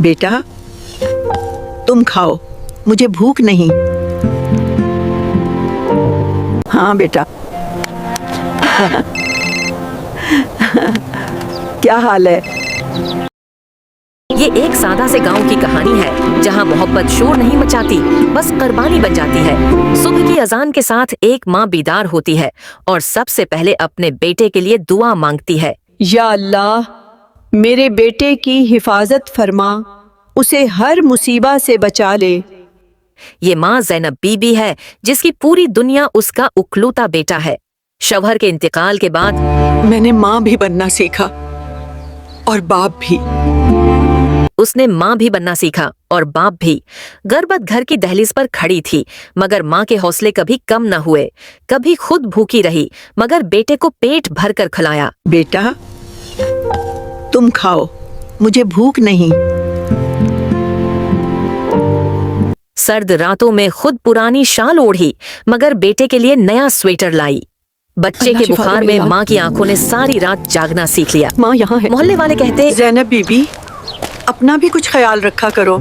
बेटा तुम खाओ, मुझे भूख नहीं। हाँ बेटा। क्या हाल है? ये एक सादा से गांव की कहानी है जहां मोहब्बत शोर नहीं मचाती, बस कुर्बानी बन जाती है। सुबह की अजान के साथ एक माँ बीदार होती है और सबसे पहले अपने बेटे के लिए दुआ मांगती है। या अल्लाह, मेरे बेटे की हिफाजत फरमा, उसे हर मुसीबत से बचा ले। ये माँ ज़ैनब बीबी है जिसकी पूरी दुनिया उसका उकलूता बेटा है। शौहर के इंतकाल के बाद मैंने माँ भी बनना सीखा और बाप भी। उसने माँ भी बनना सीखा और बाप भी। गर्भवत घर की दहलीज पर खड़ी थी, मगर माँ के हौसले कभी कम न हुए। कभी खुद भूखी रही, मगर बेटे को पेट भर कर खिलाया। बेटा तुम खाओ, मुझे भूख नहीं। सर्द रातों में खुद पुरानी शाल ओढ़ी, मगर बेटे के लिए नया स्वेटर लाई। बच्चे के बुखार में माँ की आंखों ने सारी रात जागना सीख लिया। माँ यहाँ है। मोहल्ले वाले कहते, ज़ैनब बीबी, अपना भी कुछ ख्याल रखा करो।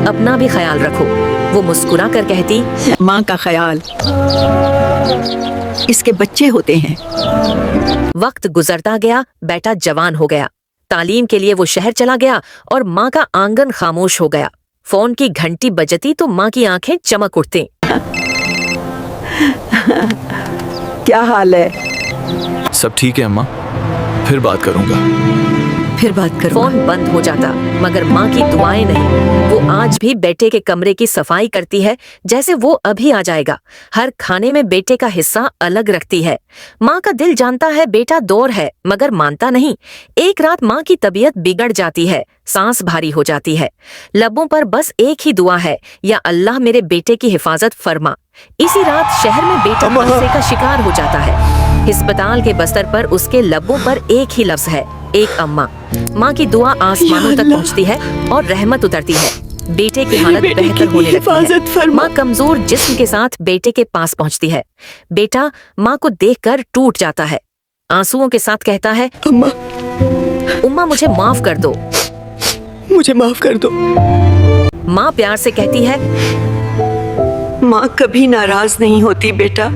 अपना भी ख्याल रखो। वो मुस्कुरा कर कहती, माँ का ख्याल इसके बच्चे होते हैं। वक्त गुजरता गया, बेटा जवान हो गया। तालीम के लिए वो शहर चला गया और माँ का आंगन खामोश हो गया। फोन की घंटी बजती तो माँ की आंखें चमक उठती। क्या हाल है? सब ठीक है अम्मा, फिर बात करूंगा। फिर बात करो। फोन बंद हो जाता, मगर माँ की दुआएं नहीं। वो आज भी बेटे के कमरे की सफाई करती है जैसे वो अभी आ जाएगा। हर खाने में बेटे का हिस्सा अलग रखती है। माँ का दिल जानता है बेटा दौर है, मगर मानता नहीं। एक रात माँ की तबीयत बिगड़ जाती है, सांस भारी हो जाती है। लबों पर बस एक ही दुआ है, या अल्लाह मेरे बेटे की हिफाजत फरमा। इसी रात शहर में बेटा हादसे का शिकार हो जाता है। अस्पताल के बस्तर पर उसके लबों पर एक ही लफ्ज है, एक अम्मा। माँ की दुआ आसमानों तक पहुँचती है और रहमत उतरती है। बेटे की हालत बेहतर होने लगती है। माँ कमजोर जिस्म के साथ बेटे के पास पहुँचती है। बेटा माँ को देखकर टूट जाता है, आंसुओं के साथ कहता है, अम्मा, उम्मा मुझे माफ कर दो, मुझे माफ कर दो। माँ प्यार से कहती है, माँ कभी नाराज नहीं होती बेटा।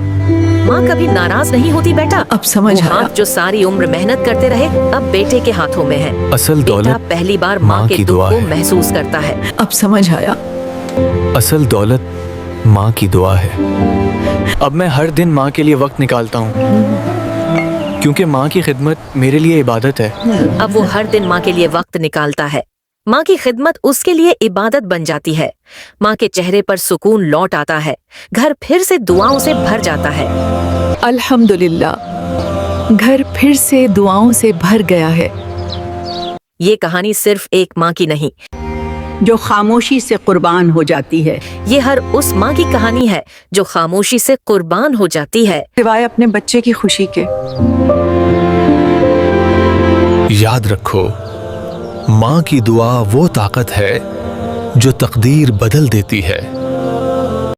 माँ कभी नाराज नहीं होती बेटा। अब समझ आया। हाथ जो सारी उम्र मेहनत करते रहे, अब बेटे के हाथों में है। असल बेटा दौलत पहली बार माँ के दुख को महसूस करता है। अब समझ आया। असल दौलत माँ की दुआ है। अब मैं हर दिन माँ के लिए वक्त निकालता हूँ, क्योंकि माँ की खिदमत मेरे लिए इबादत है। अब वो हर दिन माँ के लिए वक्त निकालता है। माँ की खिदमत उसके लिए इबादत बन जाती है। माँ के चेहरे पर सुकून लौट आता है। घर फिर से दुआओं से भर जाता है। अल्हम्दुलिल्लाह, घर फिर से दुआओं से भर गया है। ये कहानी सिर्फ एक माँ की नहीं, जो खामोशी से कुर्बान हो जाती है। ये हर उस माँ की कहानी है जो खामोशी से कुर्बान हो जाती है, सिवाय अपने बच्चे की खुशी के। याद रखो, माँ की दुआ वो ताकत है जो तकदीर बदल देती है।